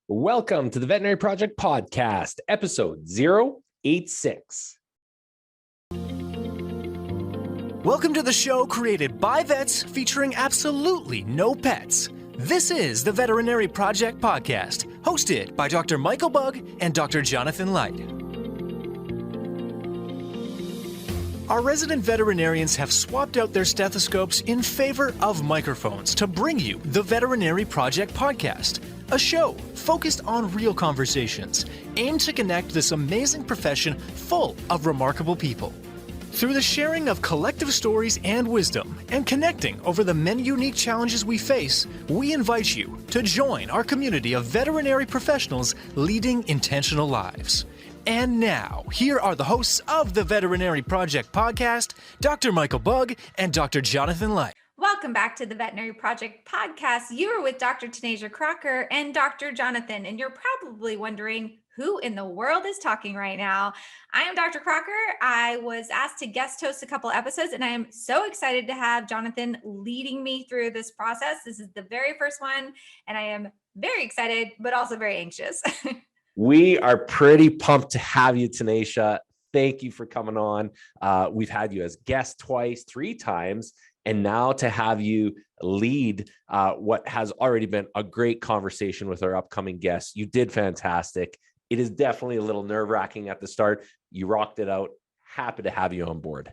Welcome to the Veterinary Project Podcast, episode 086. Welcome to the show created by vets featuring absolutely no pets. This is the Veterinary Project Podcast, hosted by Dr. Michael Bugg and Dr. Jonathan Light. Our resident veterinarians have swapped out their stethoscopes in favor of microphones to bring you the Veterinary Project Podcast, a show focused on real conversations aimed to connect this amazing profession full of remarkable people. Through the sharing of collective stories and wisdom and connecting over the many unique challenges we face, we invite you to join our community of veterinary professionals leading intentional lives. And now, here are the hosts of the Veterinary Project Podcast, Dr. Michael Bugg and Dr. Jonathan Light. Welcome back to the Veterinary Project Podcast. You are with Dr. Tannetje Crocker and Dr. Jonathan, and you're probably wondering who in the world is talking right now. I am Dr. Crocker. I was asked to guest host a couple episodes, and I am so excited to have Jonathan leading me through this process. This is the very first one, and I am very excited, but also very anxious. We are pretty pumped to have you, Tannetje. Thank you for coming on. We've had you as guest twice, 3 times, and now to have you lead what has already been a great conversation with our upcoming guests. You did fantastic. It is definitely a little nerve-wracking at the start. You rocked it out. Happy to have you on board.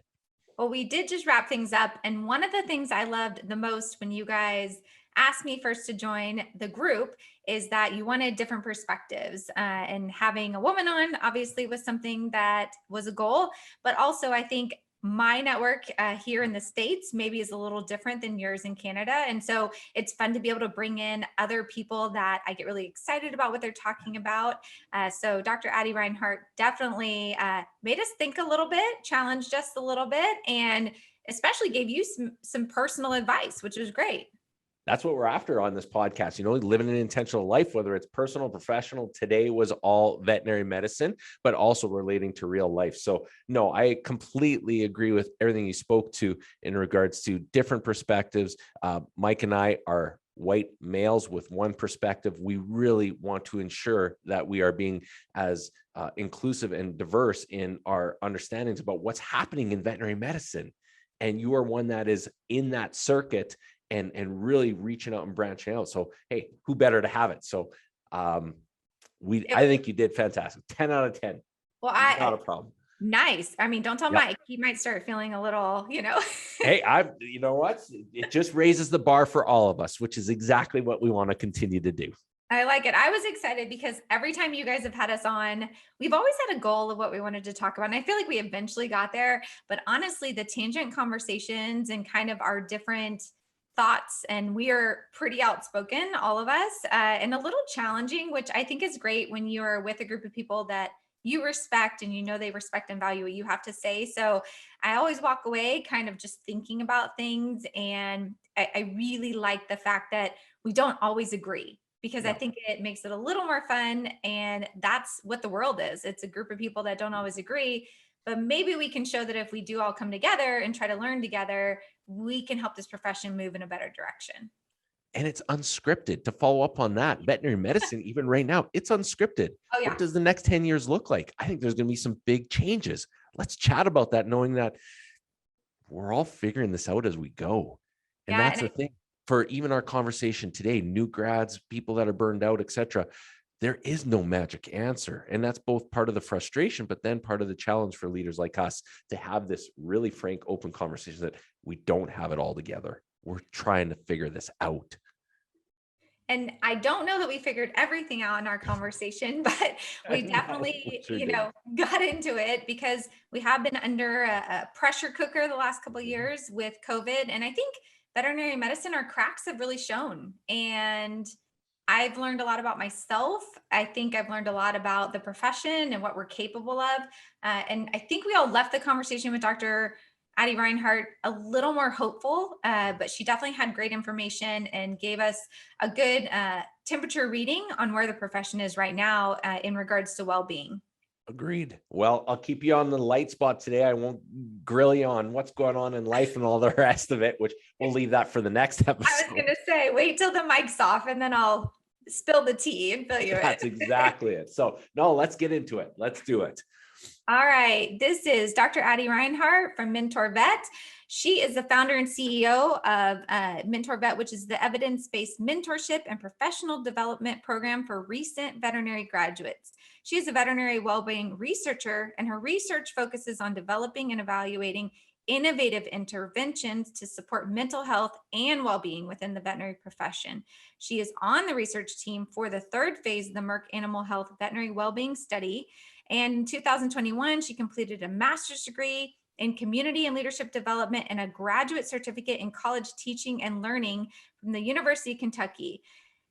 Well, we did just wrap things up. And one of the things I loved the most when you guys asked me first to join the group is that you wanted different perspectives, and having a woman on obviously was something that was a goal, but also I think my network here in the States maybe is a little different than yours in Canada. And so it's fun to be able to bring in other people that I get really excited about what they're talking about. So Dr. Addie Reinhard definitely made us think a little bit, challenged us a little bit, and especially gave you some personal advice, which was great. That's what we're after on this podcast, living an intentional life, whether it's personal, professional. Today was all veterinary medicine, but also relating to real life. So no, I completely agree with everything you spoke to in regards to different perspectives. Mike and I are white males with one perspective. We really want to ensure that we are being as inclusive and diverse in our understandings about what's happening in veterinary medicine. And you are one that is in that circuit and really reaching out and branching out. So, hey, who better to have it? So I think you did fantastic. 10 out of 10. Well, not a problem. Nice. I mean, don't tell Mike. He might start feeling a little, Hey, you know what? It just raises the bar for all of us, which is exactly what we want to continue to do. I like it. I was excited because every time you guys have had us on, we've always had a goal of what we wanted to talk about. And I feel like we eventually got there, but honestly, the tangent conversations and kind of our different thoughts, and we are pretty outspoken, all of us, and a little challenging, which I think is great when you're with a group of people that you respect and they respect and value what you have to say. So I always walk away kind of just thinking about things, and I really like the fact that we don't always agree, because I think it makes it a little more fun, and that's what the world is. It's a group of people that don't always agree, but maybe we can show that if we do all come together and try to learn together, we can help this profession move in a better direction. And it's unscripted. To follow up on that, veterinary medicine, even right now, it's unscripted. Oh, yeah. What does the next 10 years look like? I think there's going to be some big changes. Let's chat about that, knowing that we're all figuring this out as we go. And that's the thing for even our conversation today, new grads, people that are burned out, etc. There is no magic answer. And that's both part of the frustration, but then part of the challenge for leaders like us to have this really frank, open conversation that we don't have it all together. We're trying to figure this out. And I don't know that we figured everything out in our conversation, but we definitely, got into it because we have been under a pressure cooker the last couple of years with COVID. And I think veterinary medicine, our cracks have really shown. And I've learned a lot about myself. I think I've learned a lot about the profession and what we're capable of. And I think we all left the conversation with Dr. Addie Reinhard a little more hopeful, but she definitely had great information and gave us a good temperature reading on where the profession is right now in regards to well-being. Agreed. Well, I'll keep you on the light spot today. I won't grill you on what's going on in life and all the rest of it, which we'll leave that for the next episode. I was going to say, wait till the mic's off and then I'll spill the tea and fill you in. That's exactly it. So no, let's get into it. Let's do it. All right. This is Dr. Addie Reinhard from MentorVet. She is the founder and CEO of MentorVet, which is the evidence-based mentorship and professional development program for recent veterinary graduates. She is a veterinary well-being researcher, and her research focuses on developing and evaluating innovative interventions to support mental health and well-being within the veterinary profession. She is on the research team for the third phase of the Merck Animal Health Veterinary Wellbeing Study. And in 2021, she completed a master's degree in community and leadership development and a graduate certificate in college teaching and learning from the University of Kentucky.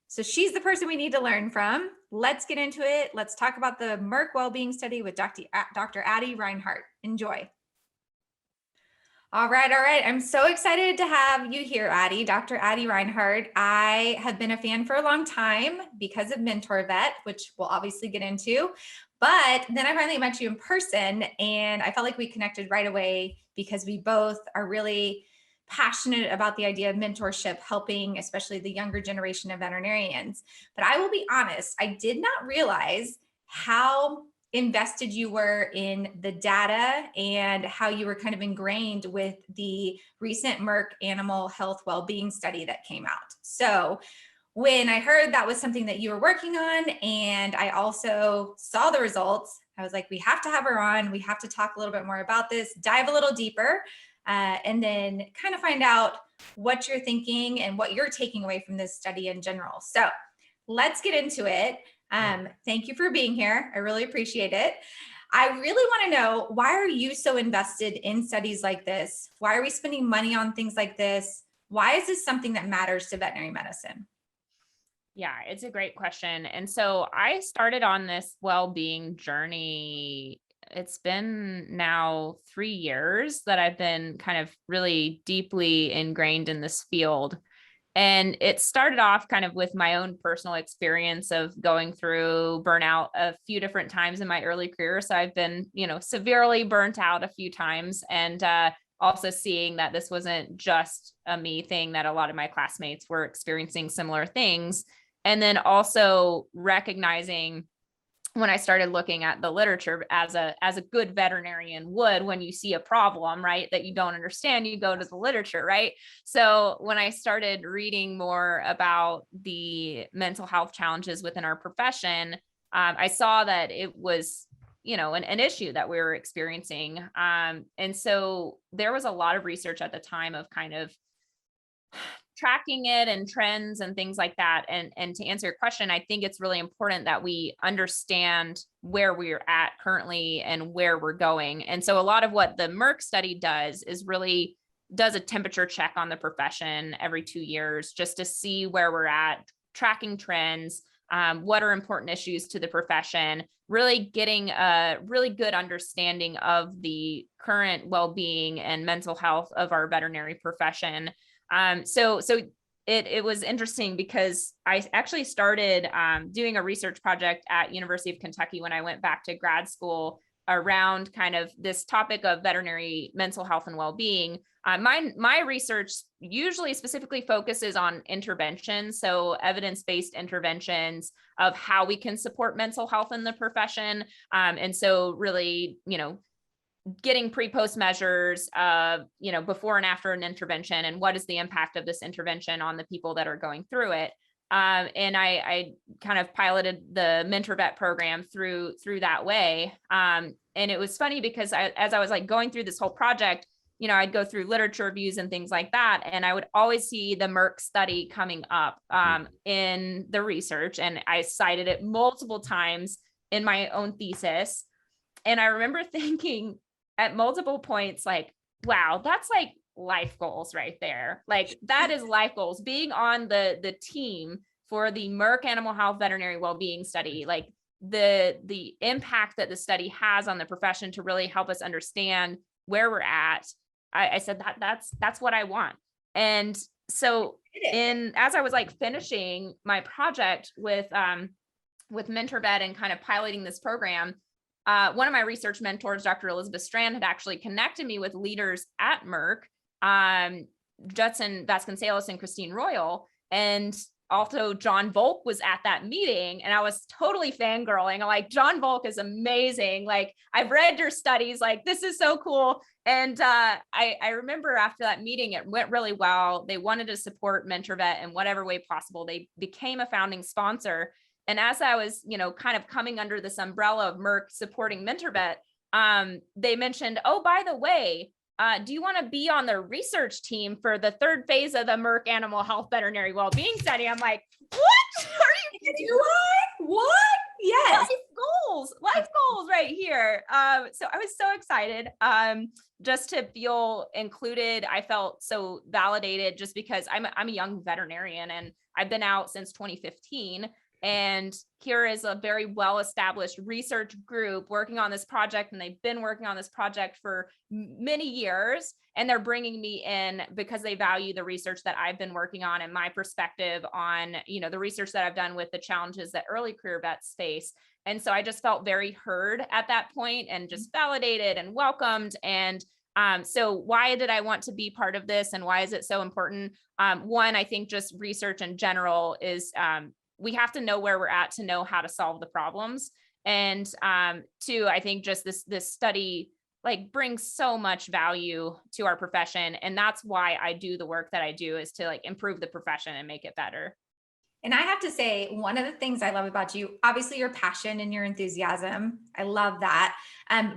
So she's the person we need to learn from. Let's get into it. Let's talk about the Merck Wellbeing Study with Dr. Addie Reinhard. Enjoy. All right. I'm so excited to have you here, Addie, Dr. Addie Reinhard. I have been a fan for a long time because of MentorVet, which we'll obviously get into. But then I finally met you in person, and I felt like we connected right away because we both are really passionate about the idea of mentorship, helping especially the younger generation of veterinarians. But I will be honest, I did not realize how invested you were in the data and how you were kind of ingrained with the recent Merck Animal Health Wellbeing Study that came out. So when I heard that was something that you were working on, and I also saw the results, I was like, we have to have her on. We have to talk a little bit more about this, dive a little deeper, and then kind of find out what you're thinking and what you're taking away from this study in general. So let's get into it. Thank you for being here. I really appreciate it. I really want to know, why are you so invested in studies like this? Why are we spending money on things like this? Why is this something that matters to veterinary medicine? Yeah, it's a great question. And so I started on this well-being journey. It's been now 3 years that I've been kind of really deeply ingrained in this field. And it started off kind of with my own personal experience of going through burnout a few different times in my early career. So I've been, severely burnt out a few times, and also seeing that this wasn't just a me thing, that a lot of my classmates were experiencing similar things. And then also recognizing, when I started looking at the literature as a good veterinarian would, when you see a problem, right, that you don't understand, you go to the literature, right? So when I started reading more about the mental health challenges within our profession, I saw that it was, an issue that we were experiencing. And so there was a lot of research at the time of kind of tracking it and trends and things like that. And to answer your question, I think it's really important that we understand where we're at currently and where we're going. And so a lot of what the Merck study does is really does a temperature check on the profession every 2 years, just to see where we're at, tracking trends, what are important issues to the profession, really getting a really good understanding of the current well-being and mental health of our veterinary profession. So it was interesting because I actually started doing a research project at University of Kentucky when I went back to grad school around kind of this topic of veterinary mental health and well-being. My research usually specifically focuses on interventions, so evidence-based interventions of how we can support mental health in the profession. And so really, getting pre-post measures of, before and after an intervention, and what is the impact of this intervention on the people that are going through it. And I kind of piloted the MentorVet program through that way. And it was funny because as I was like going through this whole project, I'd go through literature reviews and things like that, and I would always see the Merck study coming up in the research, and I cited it multiple times in my own thesis. And I remember thinking at multiple points, like, wow, that's like life goals right there. Like, that is life goals. Being on the team for the Merck Animal Health Veterinary Wellbeing Study, like the impact that the study has on the profession to really help us understand where we're at. I said that's what I want. And so as I was like finishing my project with MentorVet and kind of piloting this program, one of my research mentors, Dr. Elizabeth Strand, had actually connected me with leaders at Merck, Judson Vasconcelos and Christine Royal. And also John Volk was at that meeting, and I was totally fangirling. I'm like, John Volk is amazing. Like, I've read your studies, like, this is so cool. And I remember after that meeting, it went really well. They wanted to support MentorVet in whatever way possible. They became a founding sponsor. And as I was, kind of coming under this umbrella of Merck supporting MentorVet, they mentioned, oh, by the way, do you want to be on the research team for the third phase of the Merck Animal Health Veterinary Wellbeing Study? I'm like, what? Are you kidding? What? Yes. Life goals right here. So I was so excited just to feel included. I felt so validated just because I'm a young veterinarian and I've been out since 2015. And here is a very well-established research group working on this project, and they've been working on this project for many years, and they're bringing me in because they value the research that I've been working on and my perspective on, the research that I've done with the challenges that early career vets face. And so I just felt very heard at that point and just validated and welcomed. And so why did I want to be part of this, and why is it so important? One, I think just research in general is we have to know where we're at to know how to solve the problems. And two, I think just this study like brings so much value to our profession. And that's why I do the work that I do, is to like improve the profession and make it better. And I have to say, one of the things I love about you, obviously your passion and your enthusiasm, I love that.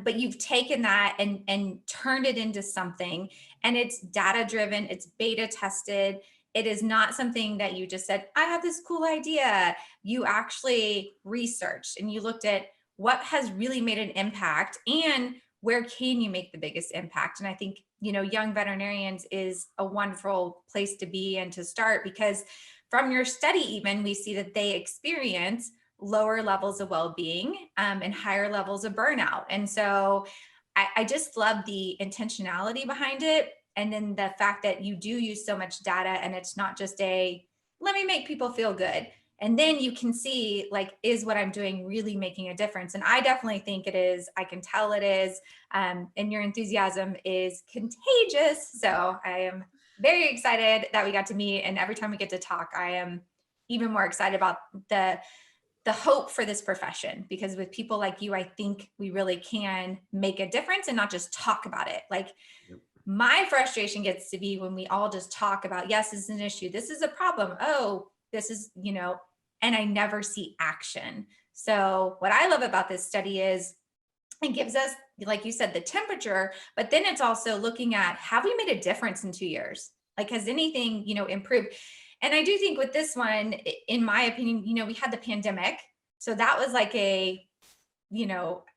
But you've taken that and turned it into something, and it's data driven, it's beta tested. It is not something that you just said, I have this cool idea. You actually researched and you looked at what has really made an impact and where can you make the biggest impact. And I think, young veterinarians is a wonderful place to be and to start, because from your study, even we see that they experience lower levels of well-being and higher levels of burnout. And so I just love the intentionality behind it. And then the fact that you do use so much data, and it's not just let me make people feel good. And then you can see, like, is what I'm doing really making a difference? And I definitely think it is. I can tell it is. And your enthusiasm is contagious. So I am very excited that we got to meet. And every time we get to talk, I am even more excited about the hope for this profession, because with people like you, I think we really can make a difference and not just talk about it. Like, my frustration gets to be when we all just talk about, yes, this is an issue, this is a problem, oh, this is, and I never see action. So what I love about this study is it gives us, like you said, the temperature, but then it's also looking at, have we made a difference in 2 years? Like, has anything, improved? And I do think with this one, in my opinion, we had the pandemic. So that was like a,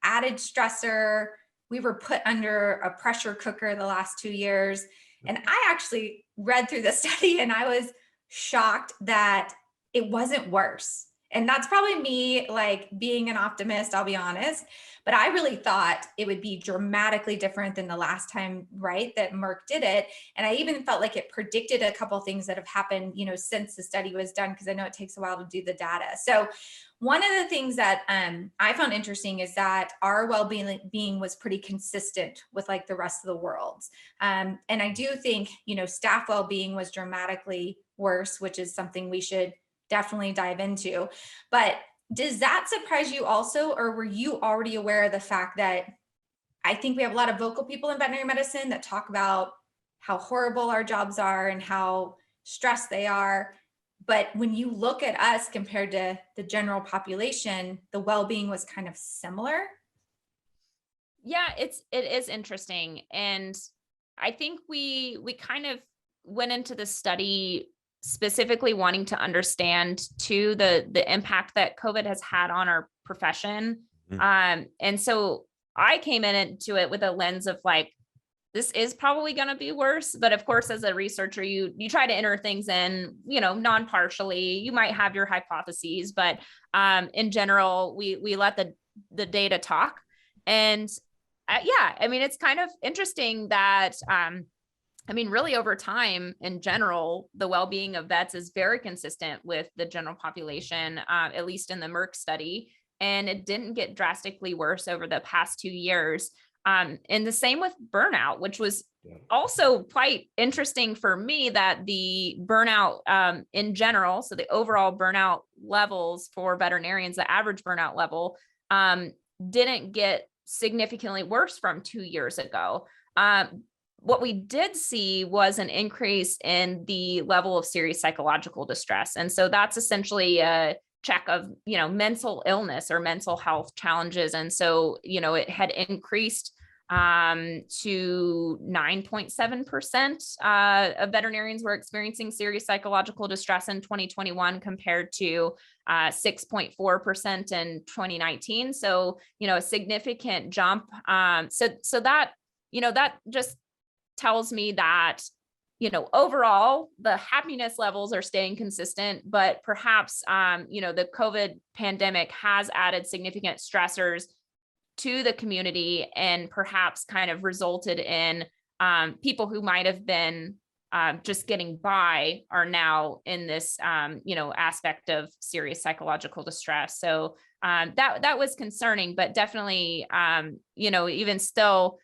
added stressor. We were put under a pressure cooker the last 2 years. And I actually read through the study and I was shocked that it wasn't worse. And that's probably me, like, being an optimist, I'll be honest. But I really thought it would be dramatically different than the last time, right, that Merck did it. And I even felt like it predicted a couple of things that have happened, since the study was done, because I know it takes a while to do the data. So one of the things that I found interesting is that our well-being was pretty consistent with like the rest of the world. And I do think, staff well-being was dramatically worse, which is something we should definitely dive into. But does that surprise you also, or were you already aware of the fact that I think we have a lot of vocal people in veterinary medicine that talk about how horrible our jobs are and how stressed they are? But when you look at us compared to the general population, the well-being was kind of similar. Yeah, it is interesting. And I think we kind of went into the study specifically wanting to understand too the impact that COVID has had on our profession. And so I came into it with a lens of like, this is probably going to be worse. But of course, as a researcher, you try to enter things in, non-partially. You might have your hypotheses, but in general, we let the data talk. And it's kind of interesting that, really over time in general, the well-being of vets is very consistent with the general population, at least in the Merck study. And it didn't get drastically worse over the past 2 years. And the same with burnout, which was also quite interesting for me, that the burnout in general, so the overall burnout levels for veterinarians, the average burnout level didn't get significantly worse from 2 years ago. What we did see was an increase in the level of serious psychological distress. And so that's essentially a check of, mental illness or mental health challenges. And so, it had increased to 9.7% of veterinarians were experiencing serious psychological distress in 2021 compared to 6.4% in 2019. So, a significant jump. So that, that just tells me that, overall the happiness levels are staying consistent, but perhaps, the COVID pandemic has added significant stressors to the community and perhaps kind of resulted in people who might have been just getting by are now in this, aspect of serious psychological distress. So that was concerning, but definitely, even still,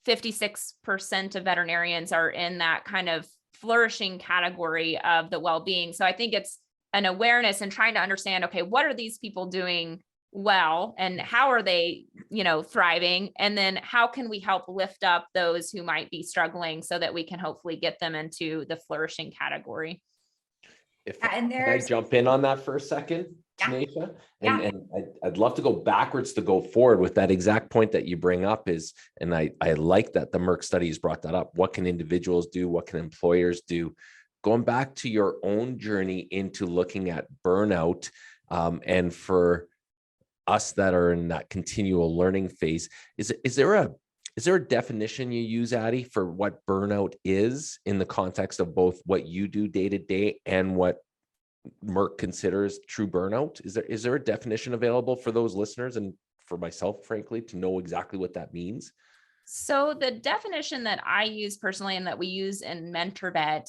56% of veterinarians are in that kind of flourishing category of the well-being. So I think it's an awareness and trying to understand, okay, what are these people doing well and how are they, thriving? And then how can we help lift up those who might be struggling so that we can hopefully get them into the flourishing category? Can I jump in on that for a second, Tannetje? And I'd love to go backwards to go forward with that exact point that you bring up is, and I like that the Merck studies brought that up. What can individuals do? What can employers do? Going back to your own journey into looking at burnout, and for us that are in that continual learning phase, is there a definition you use, Addie, for what burnout is in the context of both what you do day to day and what Merck considers true burnout? Is there a definition available for those listeners and for myself, frankly, to know exactly what that means? So the definition that I use personally and that we use in MentorVet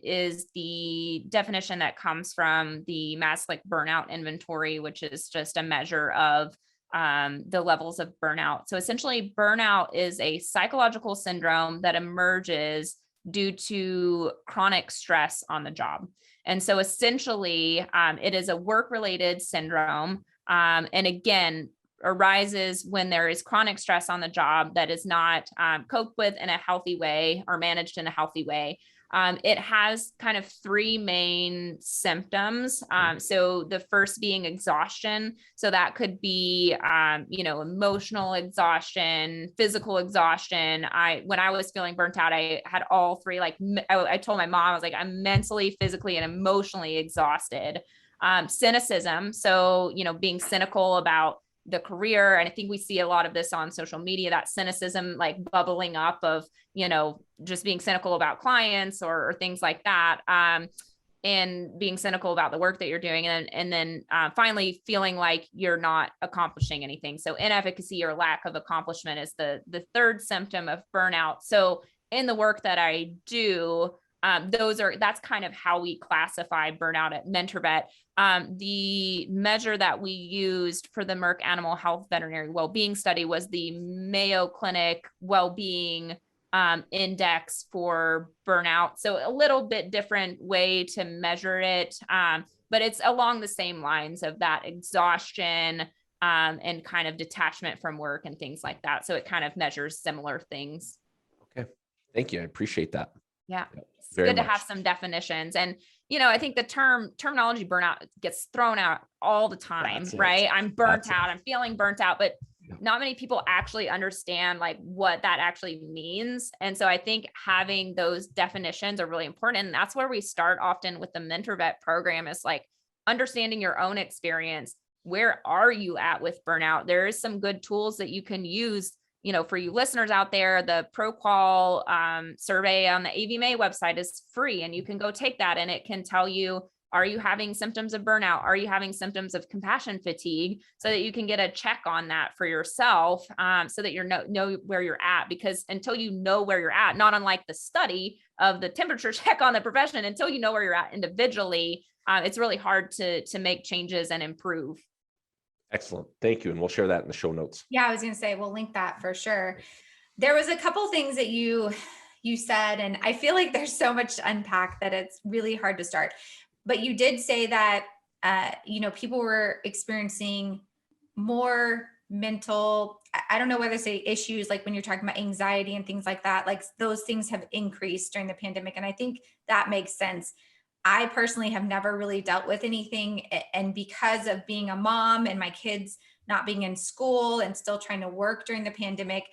is the definition that comes from the Maslach burnout inventory, which is just a measure of the levels of burnout. So essentially, burnout is a psychological syndrome that emerges due to chronic stress on the job. And so essentially, it is a work-related syndrome. And again, arises when there is chronic stress on the job that is not coped with in a healthy way or managed in a healthy way. It has kind of three main symptoms. So the first being exhaustion. So that could be, emotional exhaustion, physical exhaustion. When I was feeling burnt out, I had all three. Like I told my mom, I was like, I'm mentally, physically, and emotionally exhausted. Cynicism. So, being cynical about the career. And I think we see a lot of this on social media, that cynicism, like bubbling up of, just being cynical about clients or things like that. And being cynical about the work that you're doing. And then finally feeling like you're not accomplishing anything. So inefficacy or lack of accomplishment is the third symptom of burnout. So in the work that I do, that's kind of how we classify burnout at MentorVet. The measure that we used for the Merck Animal Health Veterinary Wellbeing Study was the Mayo Clinic Wellbeing Index for burnout. So a little bit different way to measure it, but it's along the same lines of that exhaustion and kind of detachment from work and things like that. So it kind of measures similar things. Okay, thank you. I appreciate that. Yeah. It's good to have some definitions. And, I think the terminology burnout gets thrown out all the time, right? I'm burnt out. I'm feeling burnt out, but not many people actually understand like what that actually means. And so I think having those definitions are really important. And that's where we start often with the MentorVet program, is like understanding your own experience. Where are you at with burnout? There is some good tools that you can use. For you listeners out there, the ProQual survey on the AVMA website is free, and you can go take that, and it can tell you, are you having symptoms of burnout? Are you having symptoms of compassion fatigue? So that you can get a check on that for yourself, so that you know where you're at. Because until you know where you're at, not unlike the study of the temperature check on the profession, until you know where you're at individually, it's really hard to make changes and improve. Excellent. Thank you. And we'll share that in the show notes. Yeah, I was going to say, we'll link that for sure. There was a couple things that you said, and I feel like there's so much to unpack that it's really hard to start. But you did say that, people were experiencing more mental, I don't know whether to say issues, like when you're talking about anxiety and things like that, like those things have increased during the pandemic. And I think that makes sense. I personally have never really dealt with anything. And because of being a mom and my kids not being in school and still trying to work during the pandemic,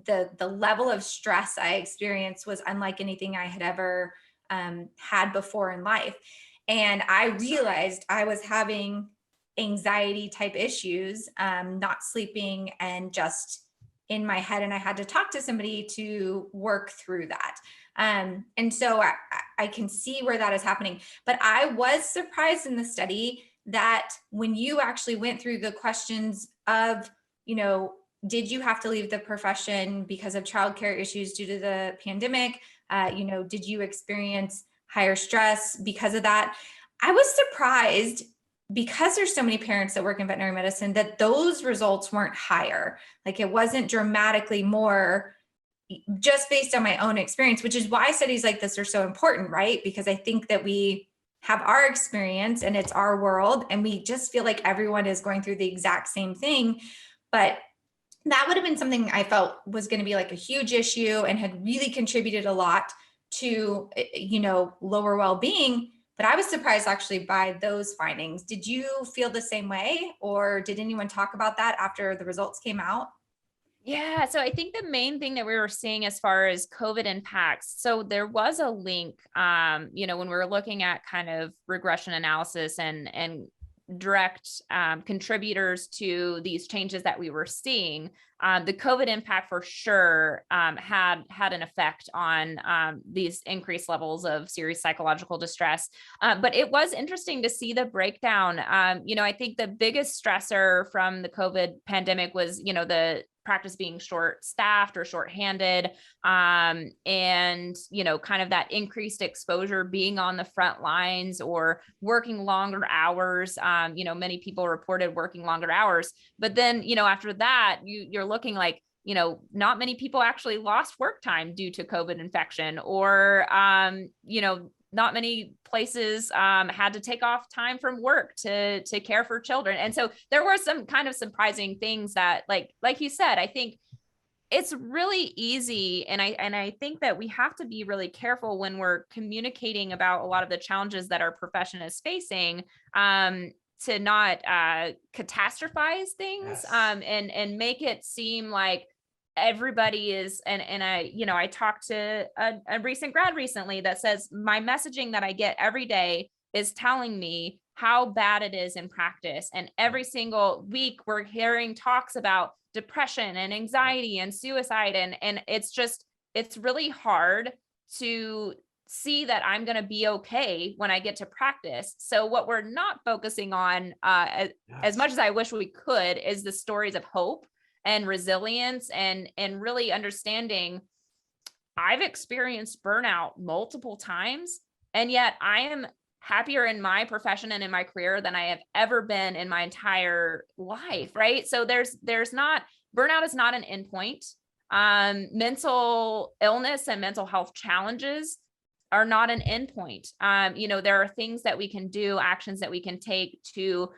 the level of stress I experienced was unlike anything I had ever had before in life. And I realized I was having anxiety type issues, not sleeping and just in my head. And I had to talk to somebody to work through that. And so I can see where that is happening. But I was surprised in the study that when you actually went through the questions of, did you have to leave the profession because of childcare issues due to the pandemic? Did you experience higher stress because of that? I was surprised, because there's so many parents that work in veterinary medicine, that those results weren't higher. Like it wasn't dramatically more, just based on my own experience, which is why studies like this are so important, right? Because I think that we have our experience and it's our world, and we just feel like everyone is going through the exact same thing. But that would have been something I felt was going to be like a huge issue and had really contributed a lot to, lower well-being. But I was surprised actually by those findings. Did you feel the same way, or did anyone talk about that after the results came out? Yeah. So I think the main thing that we were seeing as far as COVID impacts, so there was a link, when we were looking at kind of regression analysis and direct contributors to these changes that we were seeing, the COVID impact for sure had an effect on these increased levels of serious psychological distress. But it was interesting to see the breakdown. I think the biggest stressor from the COVID pandemic was, the practice being short-staffed or short-handed, and kind of that increased exposure, being on the front lines or working longer hours. Many people reported working longer hours, but then after that, you're looking like, not many people actually lost work time due to COVID infection, or not many places had to take off time from work to care for children. And so there were some kind of surprising things that, like you said, I think it's really easy. And I think that we have to be really careful when we're communicating about a lot of the challenges that our profession is facing, to not catastrophize things, Yes. and make it seem like everybody is, and I talked to a recent grad recently that says, my messaging that I get every day is telling me how bad it is in practice. And every single week we're hearing talks about depression and anxiety and suicide. And it's really hard to see that I'm going to be okay when I get to practice. So what we're not focusing on, as much as I wish we could, is the stories of hope and resilience, and really understanding I've experienced burnout multiple times, and yet I am happier in my profession and in my career than I have ever been in my entire life. Right. So burnout is not an endpoint. Mental illness and mental health challenges are not an endpoint. There are things that we can do, actions that we can take to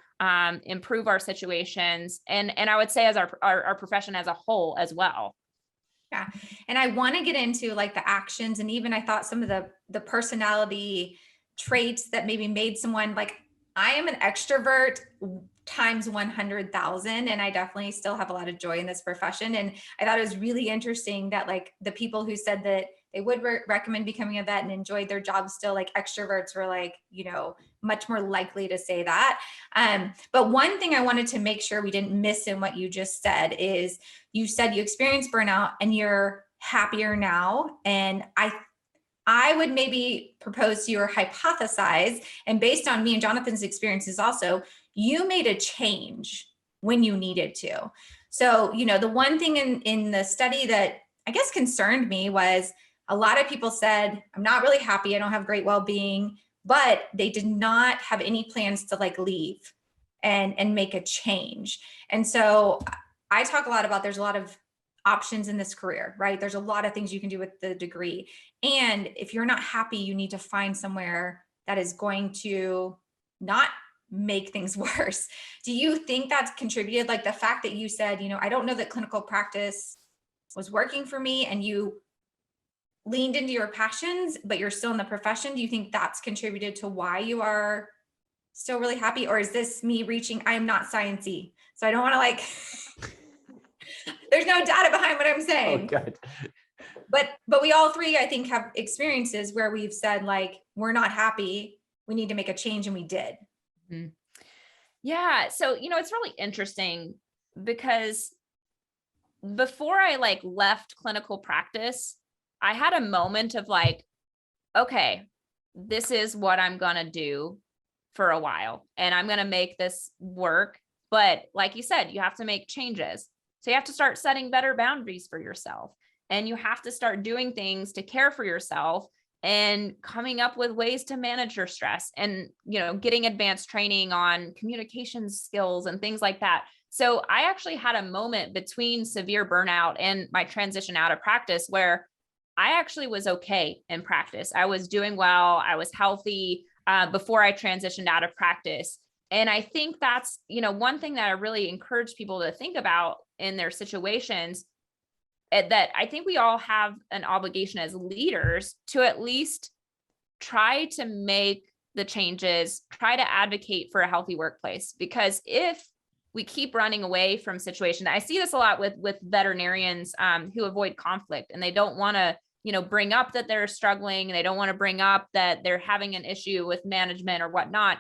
improve our situations. And I would say as our profession as a whole as well. Yeah. And I want to get into like the actions, and even I thought some of the personality traits that maybe made someone like, I am an extrovert times 100,000. And I definitely still have a lot of joy in this profession. And I thought it was really interesting that like the people who said that they would recommend becoming a vet and enjoyed their job still, like extroverts were like, much more likely to say that. But one thing I wanted to make sure we didn't miss in what you just said is you said you experienced burnout and you're happier now. And I would maybe propose to you or hypothesize, and based on me and Jonathan's experiences also, you made a change when you needed to. So, the one thing in the study that I guess concerned me was a lot of people said, I'm not really happy, I don't have great well-being, but they did not have any plans to like leave. and make a change. And so I talk a lot about, there's a lot of options in this career, right? There's a lot of things you can do with the degree. And if you're not happy, you need to find somewhere that is going to not make things worse. Do you think that's contributed? Like the fact that you said, I don't know that clinical practice was working for me, and you leaned into your passions, but you're still in the profession. Do you think that's contributed to why you are still really happy? Or is this me reaching? I am not sciencey, so I don't want to there's no data behind what I'm saying. Oh, God. But we all three, I think, have experiences where we've said, like, we're not happy, we need to make a change, and we did. Mm-hmm. Yeah. So, it's really interesting because before I left clinical practice, I had a moment of okay, this is what I'm going to do for a while, and I'm going to make this work. But like you said, you have to make changes. So you have to start setting better boundaries for yourself, and you have to start doing things to care for yourself and coming up with ways to manage your stress, and, getting advanced training on communication skills and things like that. So I actually had a moment between severe burnout and my transition out of practice where I actually was okay in practice. I was doing well. I was healthy before I transitioned out of practice. And I think that's, one thing that I really encourage people to think about in their situations, that I think we all have an obligation as leaders to at least try to make the changes, try to advocate for a healthy workplace. Because if we keep running away from situations, I see this a lot with veterinarians who avoid conflict, and they don't want to, bring up that they're struggling, and they don't want to bring up that they're having an issue with management or whatnot.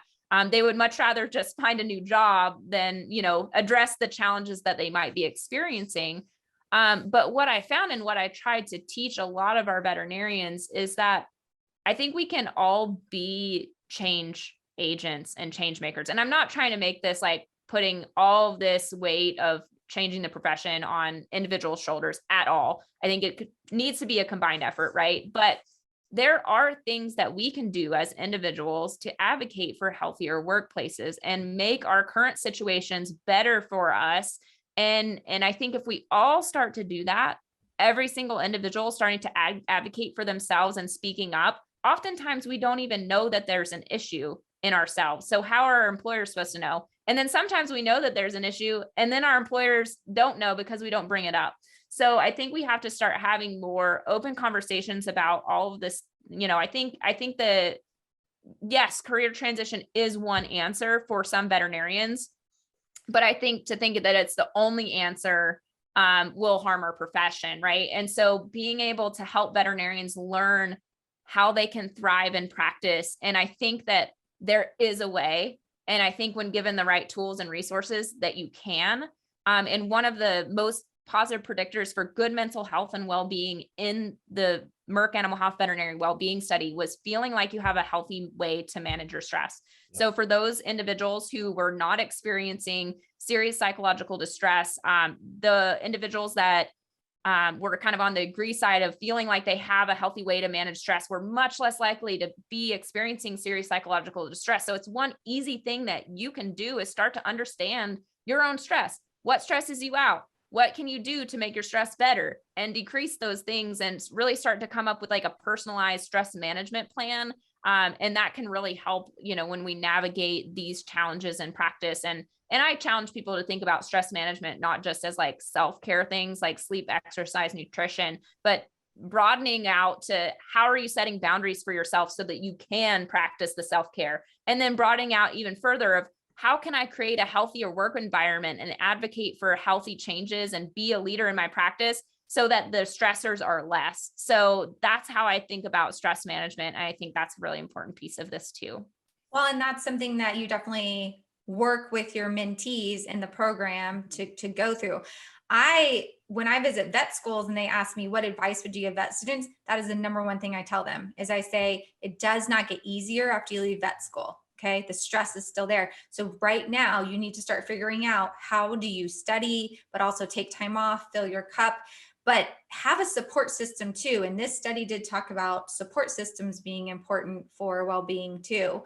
They would much rather just find a new job than, address the challenges that they might be experiencing. But what I found, and what I tried to teach a lot of our veterinarians, is that I think we can all be change agents and change makers. And I'm not trying to make this putting all of this weight of changing the profession on individual shoulders at all. I think it needs to be a combined effort, right? But there are things that we can do as individuals to advocate for healthier workplaces and make our current situations better for us. And I think if we all start to do that, every single individual starting to advocate for themselves and speaking up, oftentimes we don't even know that there's an issue in ourselves. So how are our employers supposed to know? And then sometimes we know that there's an issue, and then our employers don't know because we don't bring it up. So I think we have to start having more open conversations about all of this. I think that, yes, career transition is one answer for some veterinarians, but I think to think that it's the only answer will harm our profession, right? And so being able to help veterinarians learn how they can thrive in practice. And I think that there is a way. And I think when given the right tools and resources that you can, and one of the most positive predictors for good mental health and well-being in the Merck Animal Health Veterinary Wellbeing Study was feeling like you have a healthy way to manage your stress. Yep. So for those individuals who were not experiencing serious psychological distress, the individuals that were kind of on the agree side of feeling like they have a healthy way to manage stress were much less likely to be experiencing serious psychological distress. So it's one easy thing that you can do is start to understand your own stress. What stresses you out? What can you do to make your stress better and decrease those things, and really start to come up with a personalized stress management plan. And that can really help, when we navigate these challenges in practice. And I challenge people to think about stress management, not just as self-care things like sleep, exercise, nutrition, but broadening out to how are you setting boundaries for yourself so that you can practice the self-care, and then broadening out even further of how can I create a healthier work environment and advocate for healthy changes and be a leader in my practice so that the stressors are less. So that's how I think about stress management. And I think that's a really important piece of this too. Well, and that's something that you definitely work with your mentees in the program to go through. When I visit vet schools and they ask me what advice would you give vet students, that is the number one thing I tell them is I say, it does not get easier after you leave vet school. Okay. The stress is still there. So right now you need to start figuring out how do you study, but also take time off, fill your cup, but have a support system too. And this study did talk about support systems being important for well-being too.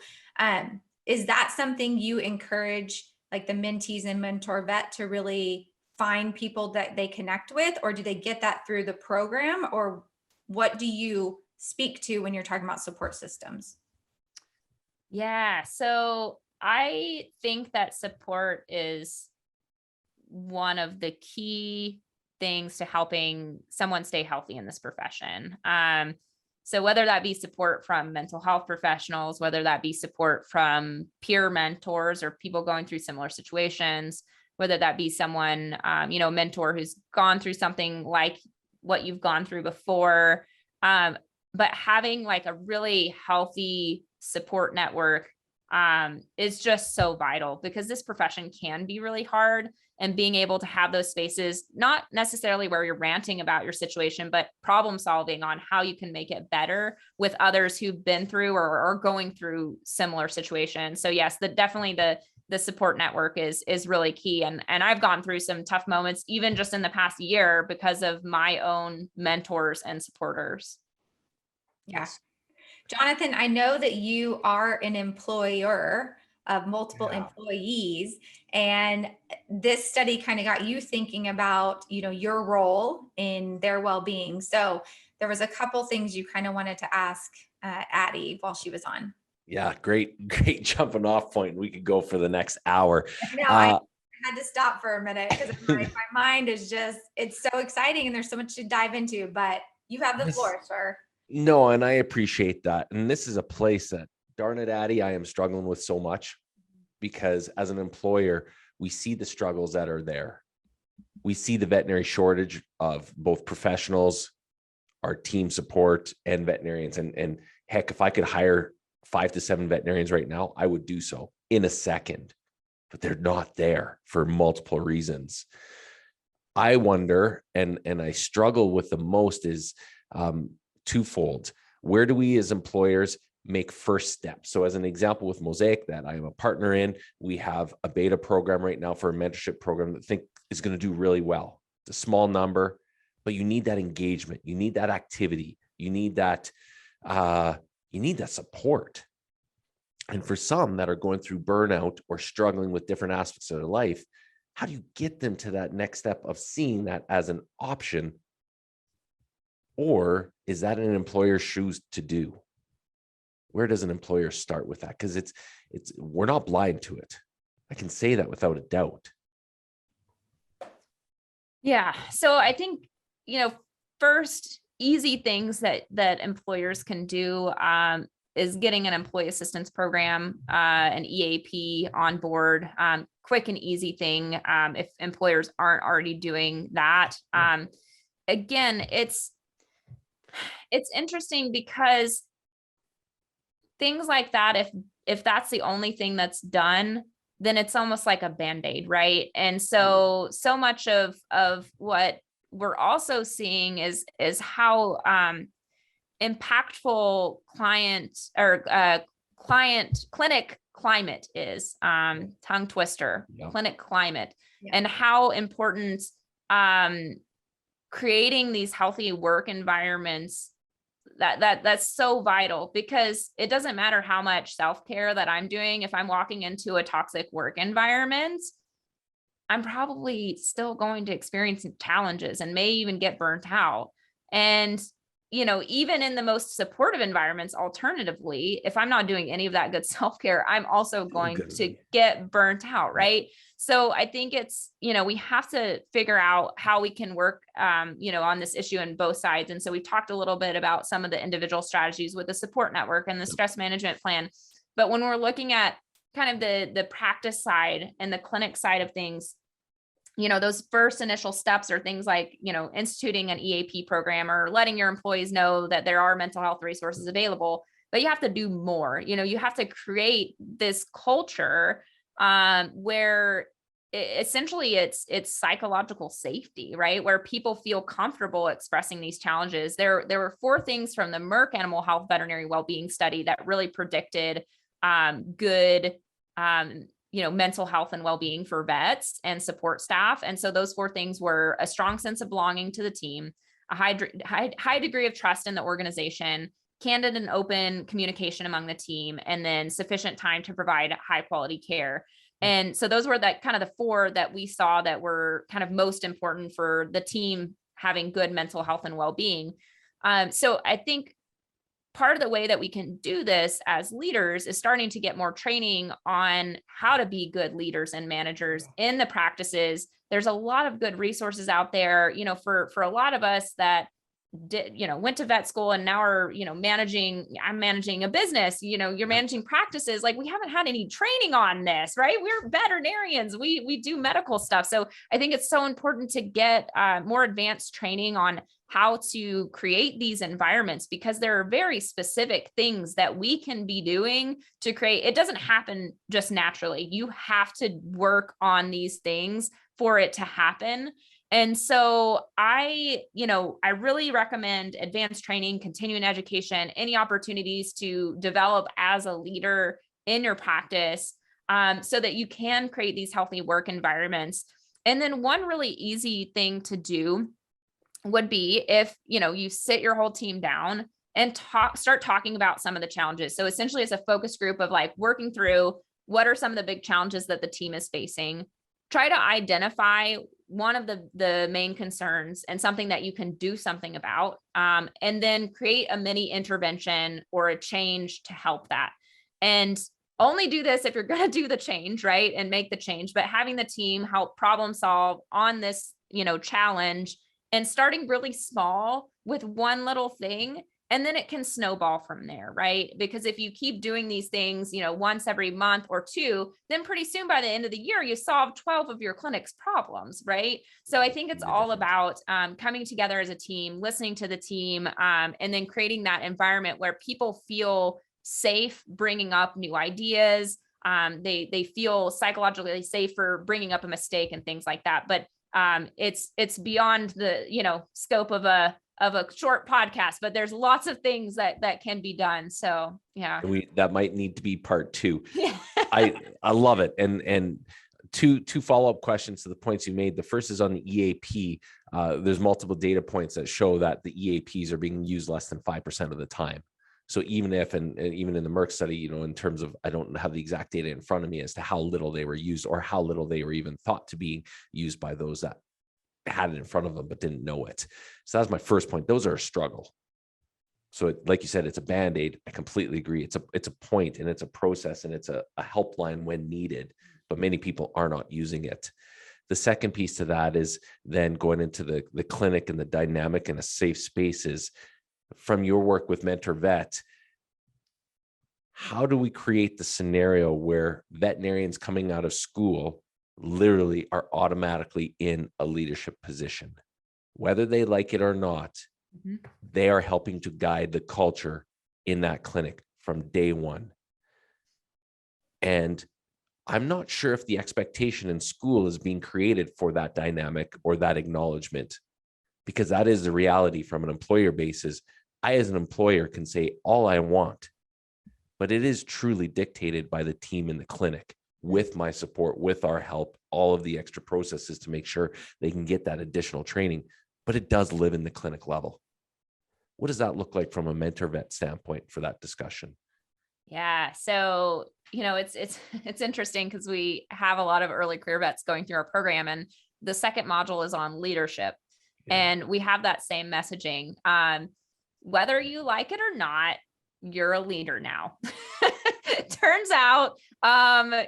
Is that something you encourage like the mentees and MentorVet to really find people that they connect with, or do they get that through the program? Or what do you speak to when you're talking about support systems? Yeah. So I think that support is one of the key things to helping someone stay healthy in this profession. So whether that be support from mental health professionals, whether that be support from peer mentors or people going through similar situations, whether that be someone, mentor who's gone through something like what you've gone through before, but having like a really healthy support network is just so vital, because this profession can be really hard, and being able to have those spaces, not necessarily where you're ranting about your situation, but problem solving on how you can make it better with others who've been through or are going through similar situations. So yes, definitely the support network is really key. And I've gone through some tough moments, even just in the past year, because of my own mentors and supporters. Yeah. Jonathan, I know that you are an employer of multiple employees, and this study kind of got you thinking about, your role in their well-being. So there was a couple things you kind of wanted to ask Addie while she was on. Yeah, great jumping off point. We could go for the next hour. No, I had to stop for a minute because my mind is just, it's so exciting and there's so much to dive into, but you have the floor, sir. No, and I appreciate that. And this is a place that, darn it, Addie, I am struggling with so much, because as an employer, we see the struggles that are there. We see the veterinary shortage of both professionals, our team support, and veterinarians. And heck, if I could hire 5 to 7 veterinarians right now, I would do so in a second, but they're not there for multiple reasons. I wonder, and I struggle with the most is twofold. Where do we as employers make first steps? So as an example with Mosaic that I am a partner in, we have a beta program right now for a mentorship program that I think is going to do really well. It's a small number, but you need that engagement. You need that activity. You need that support. And for some that are going through burnout or struggling with different aspects of their life, how do you get them to that next step of seeing that as an option? Or is that an employer's shoes to do? Where does an employer start with that? Because we're not blind to it. I can say that without a doubt. Yeah. So I think, first easy things that employers can do is getting an employee assistance program, an EAP on board, quick and easy thing. If employers aren't already doing that, again, it's interesting because things like that, if that's the only thing that's done, then it's almost like a Band-Aid, right? And so much of what we're also seeing is how impactful clinic climate is, tongue twister, clinic climate, and how important creating these healthy work environments, that's so vital, because it doesn't matter how much self-care that I'm doing. If I'm walking into a toxic work environment, I'm probably still going to experience challenges and may even get burnt out. And, even in the most supportive environments, alternatively, if I'm not doing any of that good self-care, I'm also going to get burnt out. Right. So I think it's, we have to figure out how we can work, on this issue on both sides. And so we talked a little bit about some of the individual strategies with the support network and the stress management plan. But when we're looking at kind of the practice side and the clinic side of things, those first initial steps are things like, instituting an EAP program or letting your employees know that there are mental health resources available, but you have to do more. You have to create this culture where essentially it's psychological safety, right? Where people feel comfortable expressing these challenges. There were 4 things from the Merck Animal Health Veterinary Wellbeing study that really predicted good mental health and well-being for vets and support staff. And so those 4 things were a strong sense of belonging to the team, a high degree of trust in the organization, candid and open communication among the team, and then sufficient time to provide high quality care. And so those were kind of the 4 that we saw that were kind of most important for the team having good mental health and well-being. So I think part of the way that we can do this as leaders is starting to get more training on how to be good leaders and managers in the practices. There's a lot of good resources out there, for a lot of us that went to vet school and now are, I'm managing a business, you're managing practices. Like, we haven't had any training on this, right? We're veterinarians. We do medical stuff. So I think it's so important to get more advanced training on how to create these environments, because there are very specific things that we can be doing to create. It doesn't happen just naturally. You have to work on these things for it to happen. And so I really recommend advanced training, continuing education, any opportunities to develop as a leader in your practice, so that you can create these healthy work environments. And then one really easy thing to do would be if, you sit your whole team down and start talking about some of the challenges. So essentially it's a focus group of like working through what are some of the big challenges that the team is facing. Try to identify one of the main concerns and something that you can do something about, and then create a mini intervention or a change to help that. And only do this if you're going to do the change, right? And make the change, but having the team help problem solve on this, challenge, and starting really small with one little thing. And then it can snowball from there, right? Because if you keep doing these things, once every month or 2, then pretty soon by the end of the year, you solve 12 of your clinic's problems, right? So I think it's all about coming together as a team, listening to the team, and then creating that environment where people feel safe bringing up new ideas. They feel psychologically safe for bringing up a mistake and things like that. But it's beyond the, scope of a short podcast, but there's lots of things that can be done. So yeah, that might need to be part 2. Yeah. I love it. And two follow-up questions to the points you made. The first is on the EAP. There's multiple data points that show that the EAPs are being used less than 5% of the time. So even if, and even in the Merck study, in terms of, I don't have the exact data in front of me as to how little they were used or how little they were even thought to be used by those that had it in front of them but didn't know it. So that's my first point. Those are a struggle. So like you said, it's a Band-Aid. I completely agree. It's a point, and it's a process, and it's a helpline when needed, but many people are not using it. The second piece to that is then going into the clinic and the dynamic and a safe spaces. From your work with MentorVet, how do we create the scenario where veterinarians coming out of school literally are automatically in a leadership position, whether they like it or not? Mm-hmm. They are helping to guide the culture in that clinic from day one. And I'm not sure if the expectation in school is being created for that dynamic or that acknowledgement, because that is the reality from an employer basis. I, as an employer, can say all I want, but it is truly dictated by the team in the clinic, with my support, with our help, all of the extra processes to make sure they can get that additional training, but it does live in the clinic level. What does that look like from a MentorVet standpoint for that discussion? Yeah. So, it's interesting because we have a lot of early career vets going through our program, and the second module is on leadership. Yeah. And we have that same messaging. Whether you like it or not, you're a leader now. It turns out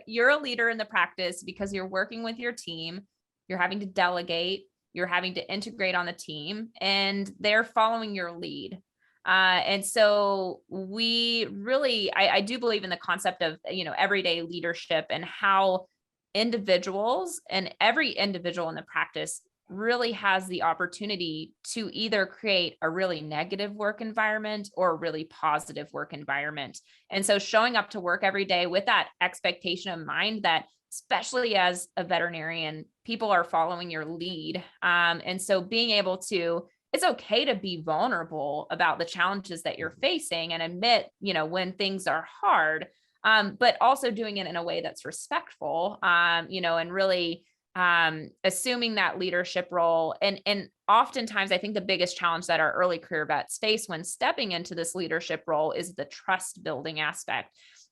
you're a leader in the practice because you're working with your team. You're having to delegate. You're having to integrate on the team, and they're following your lead. And so we really, I do believe in the concept of, everyday leadership, and how individuals and every individual in the practice really has the opportunity to either create a really negative work environment or a really positive work environment. And so showing up to work every day with that expectation in mind that, especially as a veterinarian, people are following your lead. And so being able to, it's okay to be vulnerable about the challenges that you're facing and admit, when things are hard, but also doing it in a way that's respectful, and really assuming that leadership role. And oftentimes I think the biggest challenge that our early career vets face when stepping into this leadership role is the trust building aspect.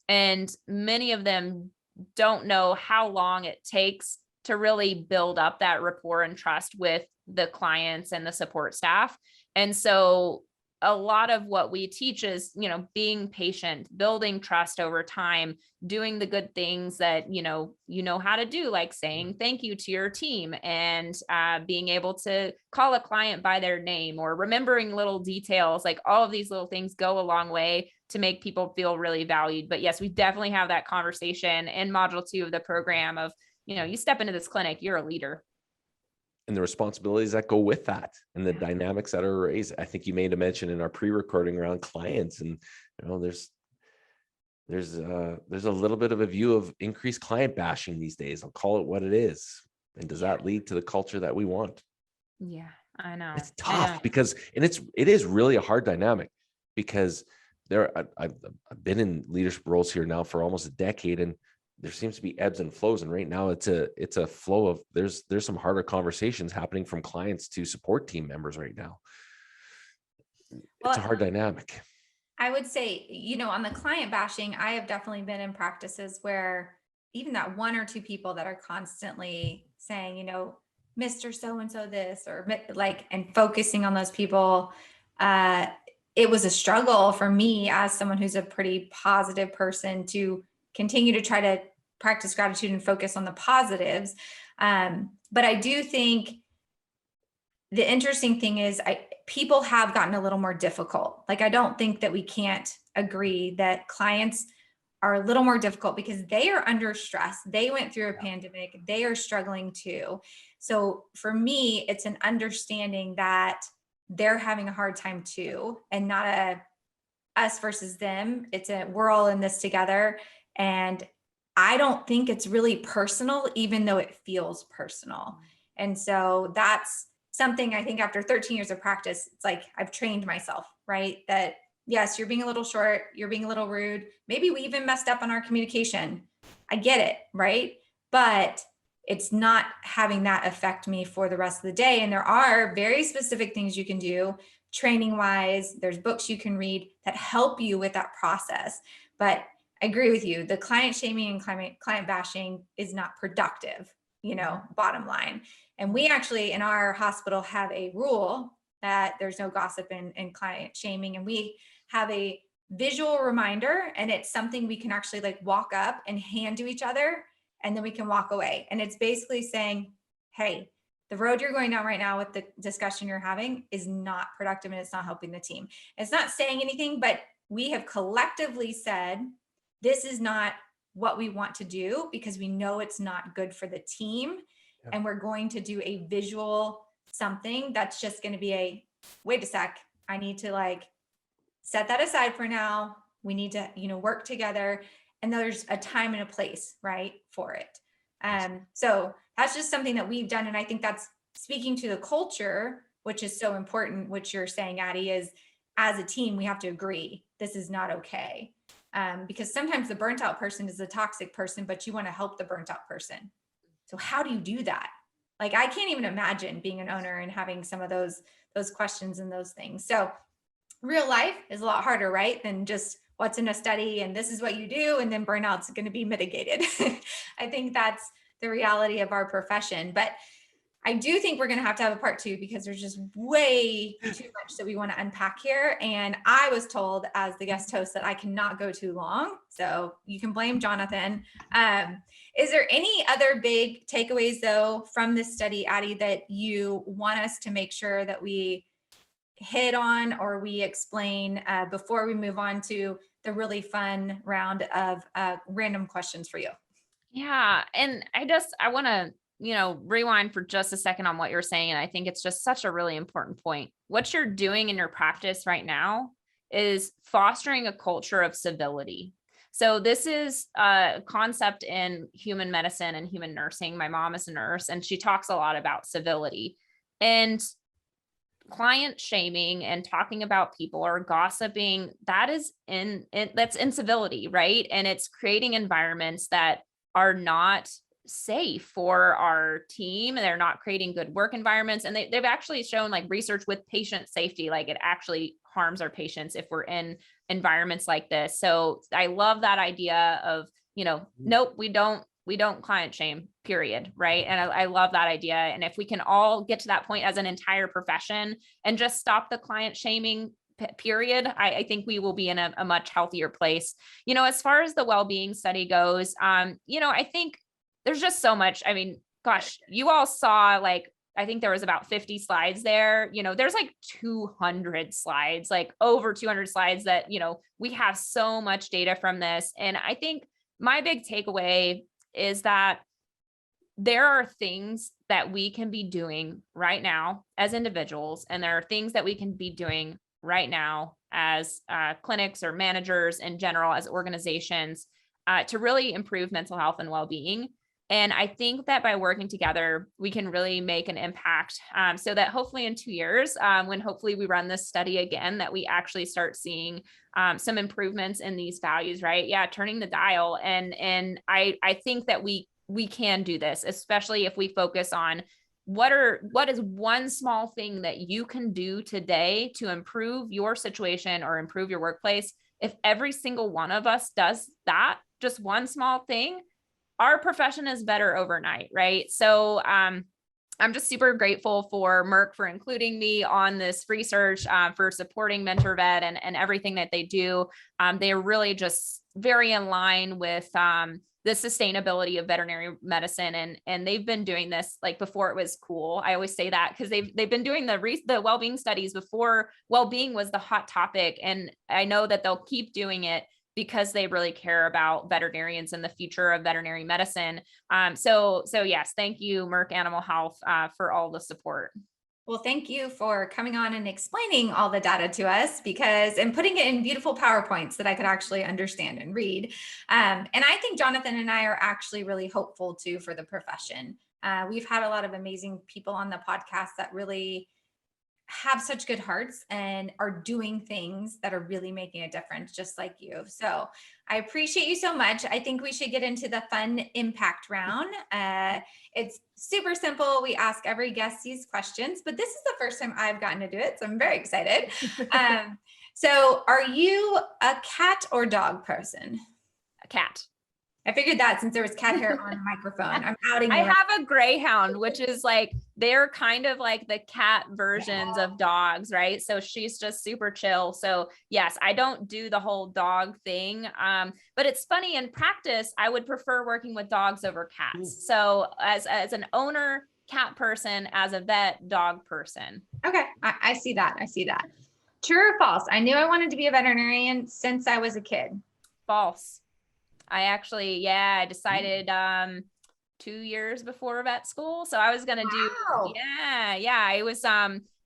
And many of them don't know how long it takes to really build up that rapport and trust with the clients and the support staff. And so a lot of what we teach is, being patient, building trust over time, doing the good things that, how to do, like saying thank you to your team, and being able to call a client by their name, or remembering little details. Like all of these little things go a long way to make people feel really valued. But yes, we definitely have that conversation in module 2 of the program of, you step into this clinic, you're a leader. And the responsibilities that go with that, and the dynamics that are raised. I think you made a mention in our pre-recording around clients, and there's a little bit of a view of increased client bashing these days. I'll call it what it is. And does that lead to the culture that we want? Yeah, I know. It's tough because, and it is really a hard dynamic, because I've been in leadership roles here now for almost a decade, and there seems to be ebbs and flows. And right now it's a flow of, there's some harder conversations happening from clients to support team members right now. It's a hard dynamic. I would say, on the client bashing, I have definitely been in practices where even that one or two people that are constantly saying, Mr. So-and-so this, or like, and focusing on those people, it was a struggle for me as someone who's a pretty positive person to continue to try to practice gratitude and focus on the positives. But I do think the interesting thing is people have gotten a little more difficult. Like, I don't think that we can't agree that clients are a little more difficult because they are under stress. They went through a pandemic. They are struggling too. So for me, it's an understanding that they're having a hard time too, and not a us versus them. We're all in this together. And I don't think it's really personal, even though it feels personal. And so that's something I think after 13 years of practice, it's like I've trained myself, right? That yes, you're being a little short, you're being a little rude. Maybe we even messed up on our communication. I get it, right? But it's not having that affect me for the rest of the day. And there are very specific things you can do training wise. There's books you can read that help you with that process. But I agree with you. The client shaming and client bashing is not productive, bottom line. And we actually in our hospital have a rule that there's no gossip and client shaming. And we have a visual reminder, and it's something we can actually like walk up and hand to each other, and then we can walk away. And it's basically saying, hey, the road you're going down right now with the discussion you're having is not productive and it's not helping the team. It's not saying anything, but we have collectively said, this is not what we want to do because we know it's not good for the team. Yeah. And we're going to do a visual something that's just going to be wait a sec, I need to like set that aside for now. We need to, work together. And there's a time and a place, right, for it. So that's just something that we've done. And I think that's speaking to the culture, which is so important. What you're saying, Addie, is as a team, we have to agree this is not okay. Because sometimes the burnt out person is a toxic person, but you want to help the burnt out person. So how do you do that? Like, I can't even imagine being an owner and having some of those questions and those things. So real life is a lot harder, right? Than just what's in a study and this is what you do. And then burnout's going to be mitigated. I think that's the reality of our profession. But I do think we're going to have a part 2 because there's just way too much that we want to unpack here. And I was told as the guest host that I cannot go too long. So you can blame Jonathan. Is there any other big takeaways though from this study, Addie, that you want us to make sure that we hit on or we explain before we move on to the really fun round of random questions for you? Yeah. And I want to, rewind for just a second on what you're saying. And I think it's just such a really important point. What you're doing in your practice right now is fostering a culture of civility. So this is a concept in human medicine and human nursing. My mom is a nurse and she talks a lot about civility, and client shaming and talking about people or gossiping. That is that's incivility, right? And it's creating environments that are not safe for our team. They're not creating good work environments. And they've actually shown like research with patient safety, like it actually harms our patients if we're in environments like this. So I love that idea of nope, we don't client shame, period. Right. And I love that idea. And if we can all get to that point as an entire profession and just stop the client shaming period, I think we will be in a much healthier place. As far as the well-being study goes, I think there's just so much. I mean, gosh, you all saw, like, I think there was about 50 slides there. There's like 200 slides, like over 200 slides that, we have so much data from this. And I think my big takeaway is that there are things that we can be doing right now as individuals, and there are things that we can be doing right now as clinics or managers in general, as organizations, to really improve mental health and well-being. And I think that by working together, we can really make an impact, so that hopefully in 2 years, when hopefully we run this study again, that we actually start seeing some improvements in these values, right? Yeah, turning the dial. And I think that we can do this, especially if we focus on what is one small thing that you can do today to improve your situation or improve your workplace. If every single one of us does that, just one small thing, our profession is better overnight, right? So I'm just super grateful for Merck for including me on this research, for supporting MentorVet and everything that they do. They're really just very in line with the sustainability of veterinary medicine. And they've been doing this like before it was cool. I always say that because they've been doing the well-being studies before well-being was the hot topic. And I know that they'll keep doing it because they really care about veterinarians and the future of veterinary medicine. So yes, thank you, Merck Animal Health, for all the support. Well, thank you for coming on and explaining all the data to us, and putting it in beautiful PowerPoints that I could actually understand and read. And I think Jonathan and I are actually really hopeful too for the profession. We've had a lot of amazing people on the podcast that really have such good hearts and are doing things that are really making a difference, just like you. So I appreciate you so much. I think we should get into the fun impact round. It's super simple. We ask every guest these questions, but this is the first time I've gotten to do it, so I'm very excited. So are you a cat or dog person? A cat. I figured that since there was cat hair on the microphone. I'm outing you. I have a greyhound, which is like, they're kind of like the cat versions of dogs, right? So she's just super chill. So yes, I don't do the whole dog thing. But it's funny, in practice, I would prefer working with dogs over cats. So as an owner, cat person, as a vet, dog person. Okay. I see that. True or false? I knew I wanted to be a veterinarian since I was a kid. False. I decided 2 years before vet school. So I was going to do, I was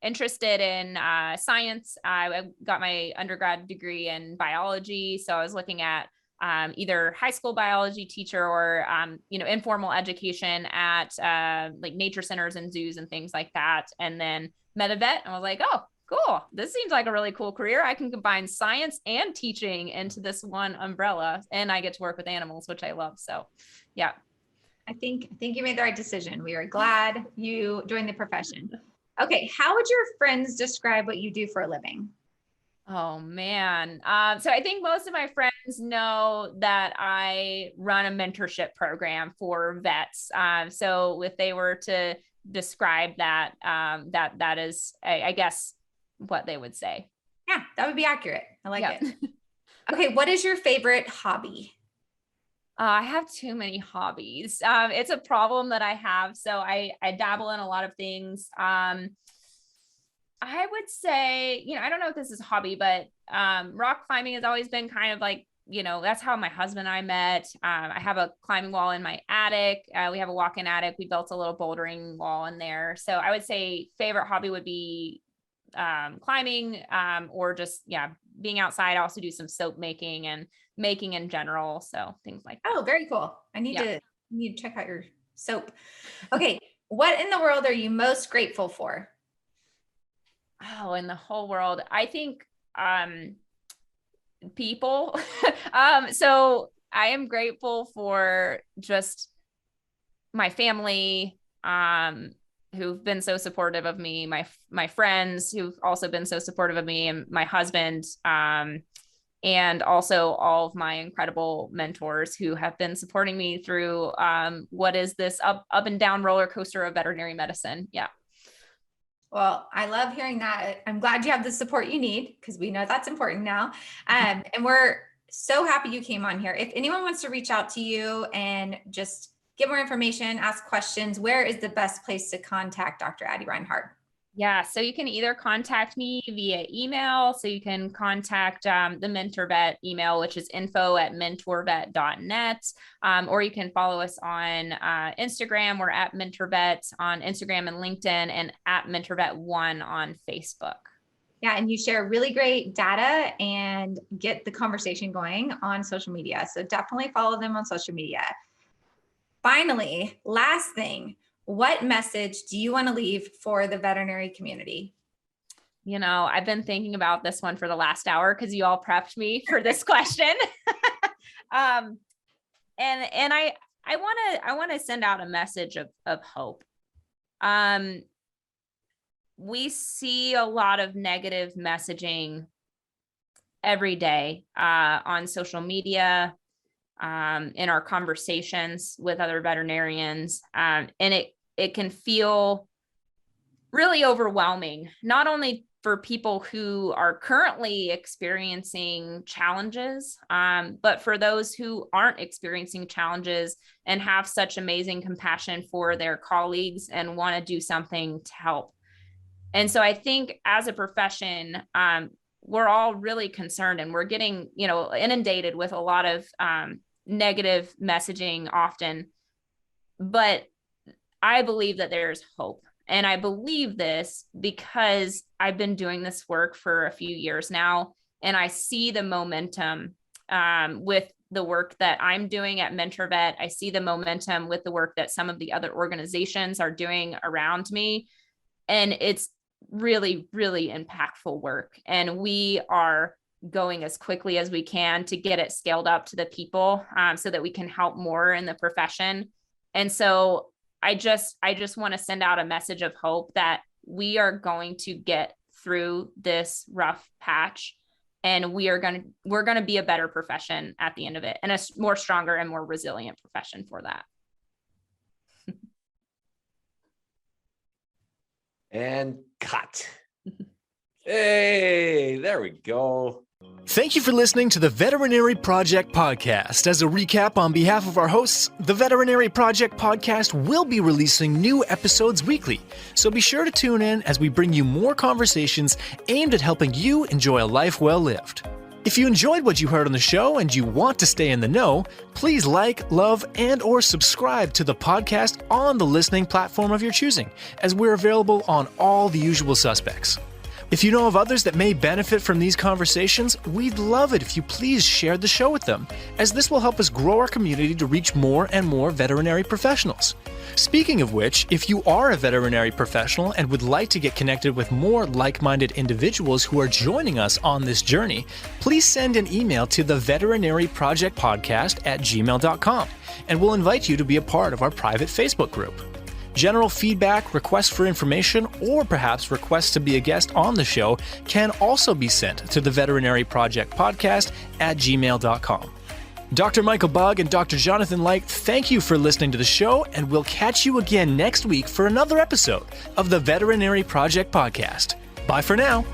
interested in science. I got my undergrad degree in biology. So I was looking at either high school biology teacher or, informal education at like nature centers and zoos and things like that. And then met a vet and was like, oh, cool. This seems like a really cool career. I can combine science and teaching into this one umbrella, and I get to work with animals, which I love. So yeah. I think you made the right decision. We are glad you joined the profession. Okay. How would your friends describe what you do for a living? Oh man. So I think most of my friends know that I run a mentorship program for vets. So if they were to describe that, that is, I guess, what they would say. Yeah, that would be accurate. I like it. Okay. What is your favorite hobby? I have too many hobbies. It's a problem that I have. So I dabble in a lot of things. I would say, I don't know if this is a hobby, but rock climbing has always been kind of like, that's how my husband and I met. I have a climbing wall in my attic. We have a walk-in attic. We built a little bouldering wall in there. So I would say favorite hobby would be climbing, or just, being outside. I also do some soap making and making in general. So things like that. Oh, very cool. I need to check out your soap. Okay. What in the world are you most grateful for? Oh, in the whole world, I think, people. So I am grateful for just my family, who've been so supportive of me, my friends who've also been so supportive of me, and my husband. and also all of my incredible mentors who have been supporting me through what is this up and down roller coaster of veterinary medicine. Yeah. Well, I love hearing that. I'm glad you have the support you need, because we know that's important now. And we're so happy you came on here. If anyone wants to reach out to you and just get more information, ask questions, where is the best place to contact Dr. Addie Reinhard? Yeah, so you can either contact me via email. So you can contact the MentorVet email, which is info@mentorvet.net, or you can follow us on Instagram. We're at MentorVet on Instagram and LinkedIn, and at MentorVet1 on Facebook. Yeah, and you share really great data and get the conversation going on social media. So definitely follow them on social media. Finally, last thing, what message do you want to leave for the veterinary community? You know, I've been thinking about this one for the last hour because you all prepped me for this question. And I want to send out a message of hope. We see a lot of negative messaging every day on social media, in our conversations with other veterinarians. And it can feel really overwhelming, not only for people who are currently experiencing challenges, but for those who aren't experiencing challenges and have such amazing compassion for their colleagues and want to do something to help. And so I think as a profession, we're all really concerned, and we're getting, inundated with a lot of negative messaging often. But I believe that there's hope. And I believe this because I've been doing this work for a few years now, and I see the momentum with the work that I'm doing at MentorVet. I see the momentum with the work that some of the other organizations are doing around me. And it's really, really impactful work. And we are going as quickly as we can to get it scaled up to the people so that we can help more in the profession. And so I just want to send out a message of hope that we are going to get through this rough patch, and we're going to be a better profession at the end of it, and a more stronger and more resilient profession for that. And cut. Hey, there we go. Thank you for listening to the Veterinary Project Podcast. As a recap, on behalf of our hosts, the Veterinary Project Podcast will be releasing new episodes weekly, so be sure to tune in as we bring you more conversations aimed at helping you enjoy a life well lived. If you enjoyed what you heard on the show and you want to stay in the know, please like, love, and or subscribe to the podcast on the listening platform of your choosing, as we're available on all the usual suspects. If you know of others that may benefit from these conversations, we'd love it if you please share the show with them, as this will help us grow our community to reach more and more veterinary professionals. Speaking of which, if you are a veterinary professional and would like to get connected with more like-minded individuals who are joining us on this journey, please send an email to the veterinaryprojectpodcast@gmail.com, and we'll invite you to be a part of our private Facebook group. General feedback, requests for information, or perhaps requests to be a guest on the show can also be sent to the Veterinary Project Podcast @gmail.com. Dr. Michael Bugg and Dr. Jonathan Light, thank you for listening to the show, and we'll catch you again next week for another episode of the Veterinary Project Podcast. Bye for now.